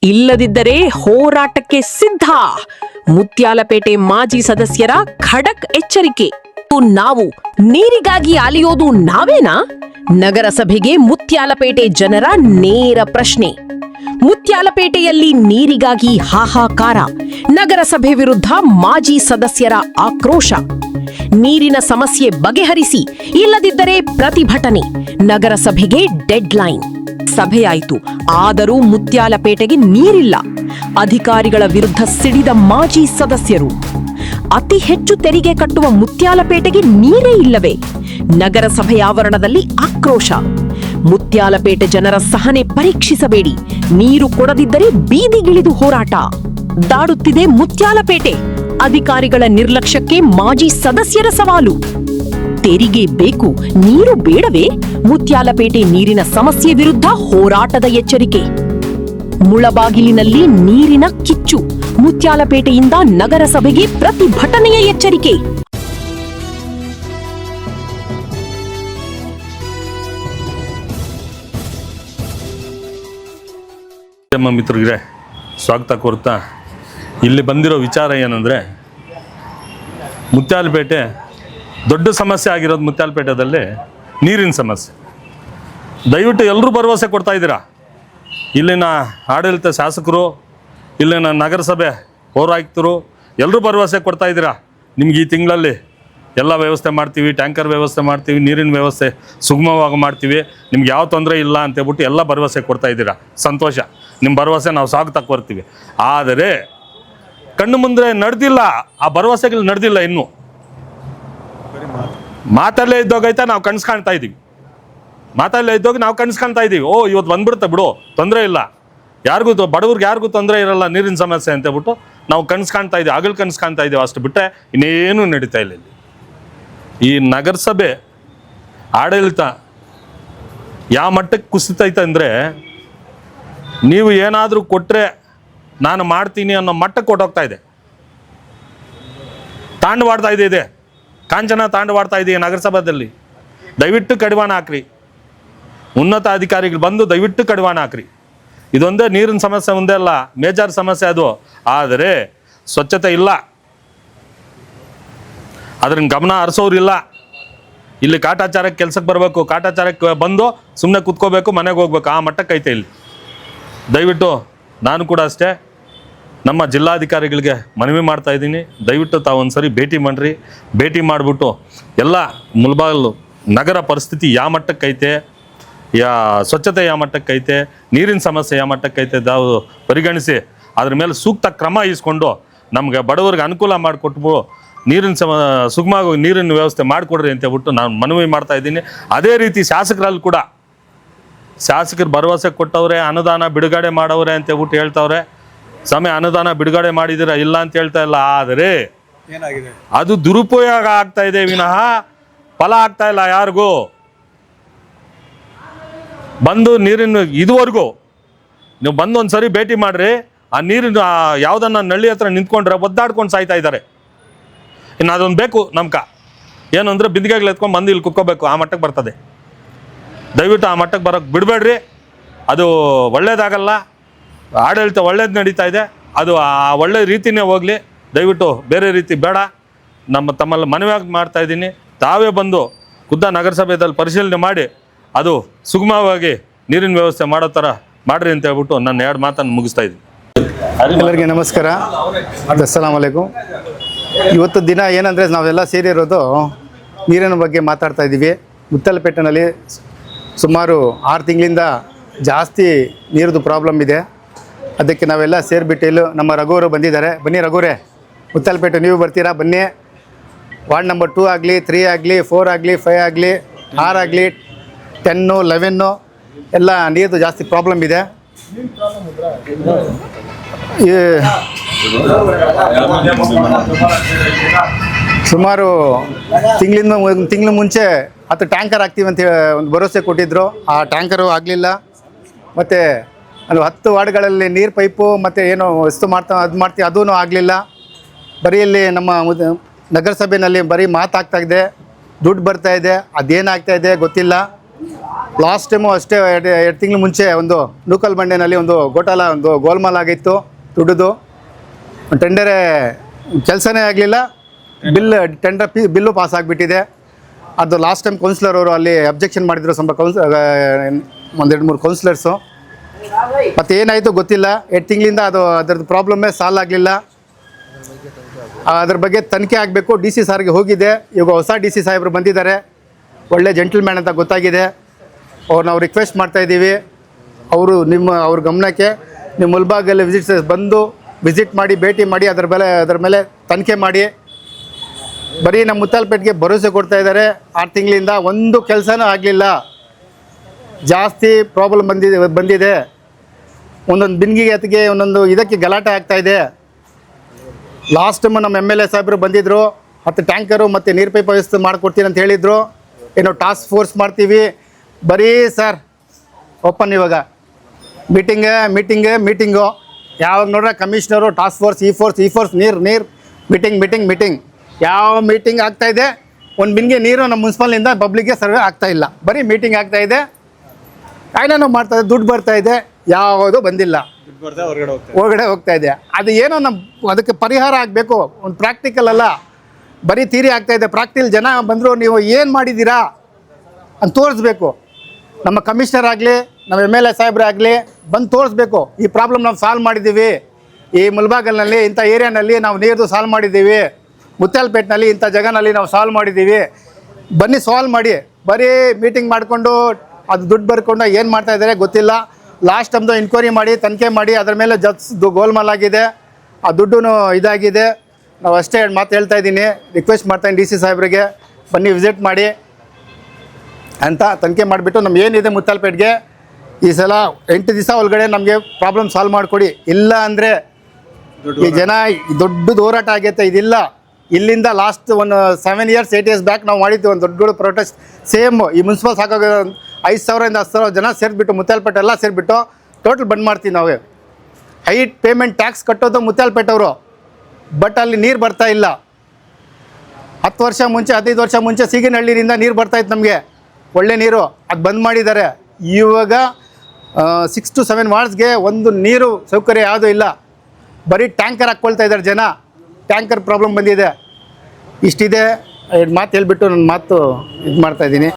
ಇಲ್ಲದಿದ್ದರೆ ಹೋರಾಟಕ್ಕೆ ಸಿದ್ಧ. ಮುತ್ಯಾಲಪೇಟೆ ಮಾಜಿ ಸದಸ್ಯರ ಖಡಕ್ ಎಚ್ಚರಿಕೆ. ನಾವು ನೀರಿಗಾಗಿ ಅಲಿಯೋದು ನಾವೇನಾ? ನಗರಸಭೆಗೆ ಮುತ್ಯಾಲಪೇಟೆ ಜನರ ನೇರ ಪ್ರಶ್ನೆ. ಮುತ್ಯಾಲಪೇಟೆಯಲ್ಲಿ ನೀರಿಗಾಗಿ ಹಾಹಾಕಾರ. ನಗರಸಭೆ ವಿರುದ್ಧ ಮಾಜಿ ಸದಸ್ಯರ ಆಕ್ರೋಶ. ನೀರಿನ ಸಮಸ್ಯೆ ಬಗೆಹರಿಸಿ, ಇಲ್ಲದಿದ್ದರೆ ಪ್ರತಿಭಟನೆ. ನಗರಸಭೆಗೆ ಡೆಡ್ಲೈನ್. ಸಭೆಯಾಯಿತು, ಆದರೂ ಮುತ್ಯಾಲಪೇಟೆಗೆ ನೀರಿಲ್ಲ. ಅಧಿಕಾರಿಗಳ ವಿರುದ್ಧ ಸಿಡಿದ ಮಾಜಿ ಸದಸ್ಯರು. ಅತಿ ಹೆಚ್ಚು ತೆರಿಗೆ ಕಟ್ಟುವ ಮುತ್ಯಾಲಪೇಟೆಗೆ ನೀರೇ ಇಲ್ಲವೇ? ನಗರಸಭೆ ಆವರಣದಲ್ಲಿ ಆಕ್ರೋಶ. ಮುತ್ಯಾಲಪೇಟೆ ಜನರ ಸಹನೆ ಪರೀಕ್ಷಿಸಬೇಡಿ, ನೀರು ಕೊಡದಿದ್ದರೆ ಬೀದಿಗಿಳಿದು ಹೋರಾಟ. ದಾಡುತ್ತಿದೆ ಮುತ್ಯಾಲಪೇಟೆ. ಅಧಿಕಾರಿಗಳ ನಿರ್ಲಕ್ಷ್ಯಕ್ಕೆ ಮಾಜಿ ಸದಸ್ಯರ ಸವಾಲು. ತೆರಿಗೆ ಬೇಕು, ನೀರು ಬೇಡವೇ? ಮುತ್ಯಾಲಪೇಟೆ ನೀರಿನ ಸಮಸ್ಯೆ ವಿರುದ್ಧ ಹೋರಾಟದ ಎಚ್ಚರಿಕೆ. ಮುಳಬಾಗಿಲಿನಲ್ಲಿ ನೀರಿನ ಕಿಚ್ಚು. ಮುತ್ಯಾಲಪೇಟೆಯಿಂದ ನಗರಸಭೆಗೆ ಪ್ರತಿಭಟನೆಯ ಎಚ್ಚರಿಕೆ. ನಮ್ಮ ಮಿತ್ರರಿಗೆ ಸ್ವಾಗತ ಕೋರ್ತಾ, ಇಲ್ಲಿ ಬಂದಿರೋ ವಿಚಾರ ಏನಂದರೆ, ಮುತ್ಯಾಲಪೇಟೆ ದೊಡ್ಡ ಸಮಸ್ಯೆ ಆಗಿರೋದು. ಮುತ್ಯಾಲಪೇಟೆದಲ್ಲಿ ನೀರಿನ ಸಮಸ್ಯೆ. ದಯವಿಟ್ಟು ಎಲ್ಲರೂ ಭರವಸೆ ಕೊಡ್ತಾ ಇದ್ದೀರಾ. ಇಲ್ಲಿನ ಆಡಳಿತ ಶಾಸಕರು, ಇಲ್ಲಿನ ನಗರಸಭೆ ಪೌರಾಯುಕ್ತರು ಎಲ್ಲರೂ ಭರವಸೆ ಕೊಡ್ತಾ ಇದ್ದೀರಾ. ನಿಮ್ಗೆ ಈ ತಿಂಗಳಲ್ಲಿ ಎಲ್ಲ ವ್ಯವಸ್ಥೆ ಮಾಡ್ತೀವಿ, ಟ್ಯಾಂಕರ್ ವ್ಯವಸ್ಥೆ ಮಾಡ್ತೀವಿ, ನೀರಿನ ವ್ಯವಸ್ಥೆ ಸುಗಮವಾಗಿ ಮಾಡ್ತೀವಿ, ನಿಮ್ಗೆ ಯಾವ ತೊಂದರೆ ಇಲ್ಲ ಅಂತೇಳ್ಬಿಟ್ಟು ಎಲ್ಲ ಭರವಸೆ ಕೊಡ್ತಾ ಇದ್ದೀರಾ. ಸಂತೋಷ, ನಿಮ್ಮ ಭರವಸೆ ನಾವು ಸ್ವಾಗತ ಕೋರ್ತೀವಿ. ಆದರೆ ಕಣ್ಣು ಮುಂದೆ ನಡೆದಿಲ್ಲ, ಆ ಭರವಸೆಗಳು ನಡೆದಿಲ್ಲ. ಇನ್ನೂ ಮಾತಲ್ಲೇ ಇದ್ದೋಗೈತೆ, ನಾವು ಕನಸು ಕಾಣ್ತಾ ಇದ್ದೀವಿ. ಮಾತಲ್ಲೇ ಇದ್ದೋಗಿ ನಾವು ಕನಸು ಕಾಣ್ತಾ ಇದ್ದೀವಿ. ಓ, ಇವತ್ತು ಬಂದ್ಬಿಡುತ್ತೆ ಬಿಡು, ತೊಂದರೆ ಇಲ್ಲ, ಯಾರಿಗೂ ಬಡವ್ರಿಗೆ ಯಾರಿಗೂ ತೊಂದರೆ ಇರಲ್ಲ ನೀರಿನ ಸಮಸ್ಯೆ ಅಂತೇಳ್ಬಿಟ್ಟು ನಾವು ಕನಸು ಕಾಣ್ತಾ ಇದ್ದೀವಿ, ಹಗಲು ಕನಸು ಕಾಣ್ತಾ ಇದ್ದೀವಿ. ಅಷ್ಟು ಬಿಟ್ಟರೆ ಇನ್ನೇನು ನಡೀತಾ ಇಲ್ಲ. ಇಲ್ಲಿ ಈ ನಗರಸಭೆ ಆಡಳಿತ ಯಾವ ಮಟ್ಟಕ್ಕೆ ಕುಸಿತೈತೆ ಅಂದರೆ, ನೀವು ಏನಾದರೂ ಕೊಟ್ಟರೆ ನಾನು ಮಾಡ್ತೀನಿ ಅನ್ನೋ ಮಟ್ಟಕ್ಕೆ ಕೊಟ್ಟೋಗ್ತಾ ಇದೆ. ತಾಂಡವಾಡ್ತಾ ಇದೆ ಕಾಂಚನ ತಾಂಡವಾಡ್ತಾ ಇದೆ ನಗರಸಭೆಯಲ್ಲಿ. ದಯವಿಟ್ಟು ಕಡಿವಾಣ ಹಾಕ್ರಿ. ಉನ್ನತ ಅಧಿಕಾರಿಗಳು ಬಂದು ದಯವಿಟ್ಟು ಕಡಿವಾಣ ಹಾಕ್ರಿ. ಇದೊಂದೇ ನೀರಿನ ಸಮಸ್ಯೆ ಒಂದೇ ಅಲ್ಲ, ಮೇಜರ್ ಸಮಸ್ಯೆ ಅದು. ಆದರೆ ಸ್ವಚ್ಛತೆ ಇಲ್ಲ, ಅದ್ರನ್ನ ಗಮನ ಹರಿಸೋರಿಲ್ಲ. ಇಲ್ಲಿ ಕಾಟಾಚಾರಕ್ಕೆ ಕೆಲಸಕ್ಕೆ ಬರಬೇಕು, ಕಾಟಾಚಾರಕ್ಕೆ ಬಂದು ಸುಮ್ಮನೆ ಕೂತ್ಕೋಬೇಕು, ಮನೆಗೆ ಹೋಗ್ಬೇಕು, ಆ ಮಟ್ಟಕ್ಕೆ ಐತೆ ಇಲ್ಲಿ. ದಯವಿಟ್ಟು ನಾನು ಕೂಡ ಅಷ್ಟೇ ನಮ್ಮ ಜಿಲ್ಲಾಧಿಕಾರಿಗಳಿಗೆ ಮನವಿ ಮಾಡ್ತಾ ಇದ್ದೀನಿ, ದಯವಿಟ್ಟು ತಾವು ಒಂದ್ಸರಿ ಭೇಟಿ ಮಾಡಿರಿ. ಭೇಟಿ ಮಾಡಿಬಿಟ್ಟು ಎಲ್ಲ ಮುಳಬಾಗಿಲು ನಗರ ಪರಿಸ್ಥಿತಿ ಯಾವ ಮಟ್ಟಕ್ಕೈತೆ, ಸ್ವಚ್ಛತೆ ಯಾವ ಮಟ್ಟಕ್ಕೈತೆ, ನೀರಿನ ಸಮಸ್ಯೆ ಯಾವ ಮಟ್ಟಕ್ಕೈತೆ ತಾವು ಪರಿಗಣಿಸಿ ಅದ್ರ ಮೇಲೆ ಸೂಕ್ತ ಕ್ರಮ ಇಸ್ಕೊಂಡು ನಮಗೆ ಬಡವರಿಗೆ ಅನುಕೂಲ ಮಾಡಿಕೊಟ್ಬಿಟ್ಟು ನೀರಿನ ಸುಗಮವಾಗಿ ನೀರಿನ ವ್ಯವಸ್ಥೆ ಮಾಡಿಕೊಡ್ರಿ ಅಂತ ಹೇಳ್ಬಿಟ್ಟು ನಾನು ಮನವಿ ಮಾಡ್ತಾ ಇದ್ದೀನಿ. ಅದೇ ರೀತಿ ಶಾಸಕರಲ್ಲಿ ಕೂಡ, ಶಾಸಕರು ಭರವಸೆ ಕೊಟ್ಟವ್ರೆ, ಅನುದಾನ ಬಿಡುಗಡೆ ಮಾಡವ್ರೆ ಅಂತ ಹೇಳ್ಬಿಟ್ಟು ಹೇಳ್ತವ್ರೆ. ಸಮಯ ಅನುದಾನ ಬಿಡುಗಡೆ ಮಾಡಿದಿರ ಇಲ್ಲ ಅಂತ ಹೇಳ್ತಾ ಇಲ್ಲ, ಆದರೆ ಏನಾಗಿದೆ ಅದು ದುರುಪಯೋಗ ಆಗ್ತಾ ಇದೆ ವಿನಃ ಫಲ ಆಗ್ತಾ ಇಲ್ಲ ಯಾರಿಗೂ. ಬಂದು ನೀರಿನ ಇದುವರೆಗೂ ನೀವು ಬಂದು ಒಂದ್ಸರಿ ಭೇಟಿ ಮಾಡ್ರಿ. ಆ ನೀರಿನ ಯಾವುದನ್ನ ನಳ್ಳಿ ಹತ್ರ ನಿಂತ್ಕೊಂಡ್ರೆ ಒದ್ದಾಡ್ಕೊಂಡು ಸಾಯ್ತಾ ಇದ್ದಾರೆ. ಇನ್ನು ಅದೊಂದು ಬೇಕು ನಮ್ಕ, ಏನು ಅಂದರೆ ಬಿಂದಿಗೆಗಳು ಎತ್ಕೊಂಡು ಬಂದು ಇಲ್ಲಿ ಕುತ್ಕೋಬೇಕು, ಆ ಮಟ್ಟಕ್ಕೆ ಬರ್ತದೆ. ದಯವಿಟ್ಟು ಆ ಮಟ್ಟಕ್ಕೆ ಬರೋಕ್ಕೆ ಬಿಡಬೇಡ್ರಿ. ಅದು ಒಳ್ಳೇದಾಗಲ್ಲ. ಆಡಳಿತ ಒಳ್ಳೇದು ನಡೀತಾ ಇದೆ, ಅದು ಆ ಒಳ್ಳೆ ರೀತಿಯೇ ಹೋಗಲಿ. ದಯವಿಟ್ಟು ಬೇರೆ ರೀತಿ ಬೇಡ. ತಮ್ಮಲ್ಲಿ ಮನವಿ ಮಾಡ್ತಾ ಇದ್ದೀನಿ, ತಾವೇ ಬಂದು ಖುದ್ದ ನಗರಸಭೆಯಲ್ಲಿ ಪರಿಶೀಲನೆ ಮಾಡಿ ಅದು ಸುಗಮವಾಗಿ ನೀರಿನ ವ್ಯವಸ್ಥೆ ಮಾಡೋ ಥರ ಮಾಡ್ರಿ ಅಂತ ಹೇಳ್ಬಿಟ್ಟು ನಾನು 2 ಮಾತನ್ನು ಮುಗಿಸ್ತಾ ಇದ್ದೀನಿ. ಎಲ್ಲರಿಗೆ ನಮಸ್ಕಾರ, ಅಸ್ಸಲಾಮು ಅಲೈಕುಂ. ಇವತ್ತು ದಿನ ಏನಂದರೆ ನಾವೆಲ್ಲ ಸೇರಿರೋದು ನೀರಿನ ಬಗ್ಗೆ ಮಾತಾಡ್ತಾ ಇದ್ದೀವಿ. ಮುತ್ಯಾಲಪೇಟೆನಲ್ಲಿ ಸುಮಾರು 6 ತಿಂಗಳಿಂದ ಜಾಸ್ತಿ ನೀರದು ಪ್ರಾಬ್ಲಮ್ ಇದೆ. ಅದಕ್ಕೆ ನಾವೆಲ್ಲ ಸೇರಿಬಿಟ್ಟು ಇಲ್ಲೂ ನಮ್ಮ ರಘುವರು ಬಂದಿದ್ದಾರೆ. ಬನ್ನಿ ರಘುವರೇ, ಮುತ್ಯಾಲಪೇಟೆ ನೀವು ಬರ್ತೀರಾ? ಬನ್ನಿ. ವಾರ್ಡ್ ನಂಬರ್ 2 ಆಗಲಿ, 3 ಆಗಲಿ, 4 ಆಗಲಿ, 5 ಆಗಲಿ, 6 ಆಗಲಿ, 10, 11 ಎಲ್ಲ ನೀರದು ಜಾಸ್ತಿ ಪ್ರಾಬ್ಲಮ್ ಇದೆ. ಸುಮಾರು ತಿಂಗಳು ಮುಂಚೆ 10 ಟ್ಯಾಂಕರ್ ಹಾಕ್ತೀವಿ ಅಂತ ಒಂದು ಭರವಸೆ ಕೊಟ್ಟಿದ್ದರು. ಆ ಟ್ಯಾಂಕರು ಆಗಲಿಲ್ಲ. ಮತ್ತು ಅದು 10 ವಾರ್ಡ್ಗಳಲ್ಲಿ ನೀರು ಪೈಪು ಮತ್ತು ಏನೋ ವಸ್ತು ಮಾಡ್ತೀವಿ, ಅದೂ ಆಗಲಿಲ್ಲ. ಬರೀ ಇಲ್ಲಿ ನಮ್ಮ ನಗರಸಭೆಯಲ್ಲಿ ಬರೀ ಮಾತಾಗ್ತಾಯಿದೆ, ದುಡ್ಡು ಬರ್ತಾಯಿದೆ, ಅದೇನಾಗ್ತಾಯಿದೆ ಗೊತ್ತಿಲ್ಲ. ಲಾಸ್ಟ್ ಟೈಮು ಅಷ್ಟೇ 2 ತಿಂಗಳು ಮುಂಚೆ ಒಂದು ನೂಕಲ್ ಬಂಡೆನಲ್ಲಿ ಒಂದು ಗೋಲ್ಮಾಲ್ ಆಗಿತ್ತು ದುಡ್ಡುದು. ಟೆಂಡರೇ ಕೆಲಸನೇ ಆಗಲಿಲ್ಲ, ಬಿಲ್ಲು ಪಾಸ್ ಆಗಿಬಿಟ್ಟಿದೆ. ಅದು ಲಾಸ್ಟ್ ಟೈಮ್ ಕೌನ್ಸಿಲರ್ ಅವರು ಅಲ್ಲಿ ಅಬ್ಜೆಕ್ಷನ್ ಮಾಡಿದ್ರು, ಸ್ವಲ್ಪ 1-2-3 ಕೌನ್ಸಿಲರ್ಸು. ಮತ್ತು ಏನಾಯಿತು ಗೊತ್ತಿಲ್ಲ, 2 ತಿಂಗಳಿಂದ ಅದರದ್ದು ಪ್ರಾಬ್ಲಮ್ಮೇ ಸಾಲ್ವ್ ಆಗಲಿಲ್ಲ. ಅದ್ರ ಬಗ್ಗೆ ತನಿಖೆ ಆಗಬೇಕು. DC ಸಾರ್ಗೆ ಹೋಗಿದೆ. ಇವಾಗ ಹೊಸ DC ಸಾಹೇಬರು ಬಂದಿದ್ದಾರೆ, ಒಳ್ಳೆ ಜೆಂಟಲ್ಮ್ಯಾನ್ ಅಂತ ಗೊತ್ತಾಗಿದೆ. ಅವ್ರು ನಾವು ರಿಕ್ವೆಸ್ಟ್ ಮಾಡ್ತಾಯಿದ್ದೀವಿ, ಅವ್ರ ಗಮನಕ್ಕೆ ನಿಮ್ಮ ಮುಲ್ಬಾಗಲ್ಲಿ ವಿಸಿಟ್ ಮಾಡಿ ಭೇಟಿ ಮಾಡಿ ಅದರ ಮೇಲೆ ತನಿಖೆ ಮಾಡಿ. ಬರೀ ನಮ್ಮ ಮುತ್ತಾಲಪೇಟೆಗೆ ಭರವಸೆ ಕೊಡ್ತಾ ಇದ್ದಾರೆ. 6 ತಿಂಗಳಿಂದ ಒಂದು ಕೆಲಸನೂ ಆಗಲಿಲ್ಲ. ಜಾಸ್ತಿ ಪ್ರಾಬ್ಲಮ್ ಬಂದಿದೆ. ಒಂದೊಂದು ಬಿನ್ಗಿಗೆ ಒಂದೊಂದು ಇದಕ್ಕೆ ಗಲಾಟೆ ಆಗ್ತಾಯಿದೆ. ಲಾಸ್ಟ್ ಟೈಮ್ ನಮ್ಮ MLA ಸಾಹೇಬರು ಬಂದಿದ್ದರು, 10 ಟ್ಯಾಂಕರು ಮತ್ತು ನೀರು ಪೈಪ್ ವ್ಯವಸ್ಥೆ ಮಾಡಿಕೊಡ್ತೀನಿ ಅಂತ ಹೇಳಿದರು. ಏನೋ ಟಾಸ್ಕ್ ಫೋರ್ಸ್ ಮಾಡ್ತೀವಿ, ಬರೀ ಸರ್ ಓಪನ್ ಇವಾಗ ಮೀಟಿಂಗು. ಯಾವಾಗ ನೋಡ್ರೆ ಕಮಿಷನರು ಟಾಸ್ಕ್ ಫೋರ್ಸ್ ಈ ಫೋರ್ಸ್ ನೀರು ಮೀಟಿಂಗ್. ಯಾವ ಮೀಟಿಂಗ್ ಆಗ್ತಾಯಿದೆ? ಒಂದು ಬಿನ್ಗೆ ನೀರು ನಮ್ಮ ಮುನ್ಸಿಪಾಲಿಂದ ಪಬ್ಲಿಕ್ಗೆ ಸರ್ವೆ ಆಗ್ತಾಯಿಲ್ಲ, ಬರೀ ಮೀಟಿಂಗ್ ಆಗ್ತಾಯಿದೆ. ಏನೇನೋ ಮಾಡ್ತಾಯಿದೆ, ದುಡ್ಡು ಬರ್ತಾಯಿದೆ, ಯಾವುದೂ ಬಂದಿಲ್ಲ, ಹೊರಗಡೆ ಹೋಗ್ತಾಯಿದೆ. ಅದು ಏನೋ ಅದಕ್ಕೆ ಪರಿಹಾರ ಆಗಬೇಕು. ಒಂದು ಪ್ರಾಕ್ಟಿಕಲ್ ಅಲ್ಲ, ಬರೀ ಥಿಯರಿ ಆಗ್ತಾಯಿದೆ. ಪ್ರಾಕ್ಟಿಕಲ್ ಜನ ಬಂದರು, ನೀವು ಏನು ಮಾಡಿದ್ದೀರಾ ಅಂತ ತೋರಿಸ್ಬೇಕು. ನಮ್ಮ ಕಮಿಷನರ್ ಆಗಲಿ, ನಮ್ಮ MLA ಸಾಹೇಬ್ರಾಗಲಿ ಬಂದು ತೋರಿಸ್ಬೇಕು, ಈ ಪ್ರಾಬ್ಲಮ್ ನಾವು ಸಾಲ್ವ್ ಮಾಡಿದ್ದೀವಿ, ಈ ಮುಲ್ಬಾಗಲ್ನಲ್ಲಿ ಇಂಥ ಏರಿಯಾನಲ್ಲಿ ನಾವು ನೀರು ಸಾಲ್ವ್ ಮಾಡಿದ್ದೀವಿ, ಮುತ್ಯಾಲಪೇಟೆನಲ್ಲಿ ಇಂಥ ಜಾಗನಲ್ಲಿ ನಾವು ಸಾಲ್ವ್ ಮಾಡಿದ್ದೀವಿ, ಬನ್ನಿ ಸಾಲ್ವ್ ಮಾಡಿ. ಬರೀ ಮೀಟಿಂಗ್ ಮಾಡಿಕೊಂಡು ಅದು ದುಡ್ಡು ಬರ್ಕೊಂಡು ಏನು ಮಾಡ್ತಾಯಿದ್ದಾರೆ ಗೊತ್ತಿಲ್ಲ. ಲಾಸ್ಟ್ ಟೈಮ್ದು ಇನ್ಕ್ವೈರಿ ಮಾಡಿ ತನಿಖೆ ಮಾಡಿ ಅದರ ಮೇಲೆ ಗೋಲ್ಮಾಲ್ ಆಗಿದೆ, ಆ ದುಡ್ಡು ಇದಾಗಿದೆ. ನಾವು ಅಷ್ಟೇ ಮಾತು ಹೇಳ್ತಾ ಇದ್ದೀನಿ, ರಿಕ್ವೆಸ್ಟ್ ಮಾಡ್ತಾಯಿದ್ದೀನಿ DC ಸಾಹೇಬ್ರಿಗೆ, ಬನ್ನಿ ವಿಸಿಟ್ ಮಾಡಿ ಅಂತ ತನಿಖೆ ಮಾಡಿಬಿಟ್ಟು ನಮ್ಗೆ ಏನಿದೆ ಮುತ್ತಾಲಪೇಟೆಗೆ ಈ ಸಲ 8 ದಿವಸ ಒಳಗಡೆ ನಮಗೆ ಪ್ರಾಬ್ಲಮ್ ಸಾಲ್ವ್ ಮಾಡಿಕೊಡಿ. ಇಲ್ಲ ಅಂದರೆ ಈ ಜನ ದೊಡ್ಡದು ಹೋರಾಟ ಆಗೈತೆ. ಇದಿಲ್ಲ, ಇಲ್ಲಿಂದ ಲಾಸ್ಟ್ 7 years 8 years ಬ್ಯಾಕ್ ನಾವು ಮಾಡಿದ್ವಿ ಒಂದು ದೊಡ್ಡ ಪ್ರೊಟೆಸ್ಟ್. ಸೇಮ್ ಈ ಮುನ್ಸಿಪಲ್ ಸಾಕಾಗ 5,000 10,000 ಜನ ಸೇರಿಬಿಟ್ಟು ಮುತ್ಯಾಲಪೇಟೆ ಎಲ್ಲ ಸೇರಿಬಿಟ್ಟು ಟೋಟಲ್ ಬಂದ್ ಮಾಡ್ತೀವಿ ನಾವು. ಹೈಟ್ ಪೇಮೆಂಟ್ ಟ್ಯಾಕ್ಸ್ ಕಟ್ಟೋದು ಮುತ್ಯಾಲಪೇಟೆ ಅವರು, ಬಟ್ ಅಲ್ಲಿ ನೀರು ಬರ್ತಾ ಇಲ್ಲ. 10 ವರ್ಷ ಮುಂಚೆ 15 ವರ್ಷ ಮುಂಚೆ ಸೀಗಿನಹಳ್ಳಿಯಿಂದ ನೀರು ಬರ್ತಾಯಿತ್ತು ನಮಗೆ, ಒಳ್ಳೆ ನೀರು. ಅದು ಬಂದ್ ಮಾಡಿದ್ದಾರೆ. ಇವಾಗ 6 to 7 ವಾರ್ಡ್ಸ್ಗೆ ಒಂದು ನೀರು ಸೌಕರ್ಯ ಯಾವುದೂ ಇಲ್ಲ, ಬರೀ ಟ್ಯಾಂಕರ್ ಹಾಕ್ಕೊಳ್ತಾ ಇದ್ದಾರೆ ಜನ. ಟ್ಯಾಂಕರ್ ಪ್ರಾಬ್ಲಮ್ ಬಂದಿದೆ. ಇಷ್ಟಿದೆ. 2 ಮಾತು ಹೇಳ್ಬಿಟ್ಟು ನನ್ನ ಮಾತು ಇದು ಮಾಡ್ತಾಯಿದ್ದೀನಿ.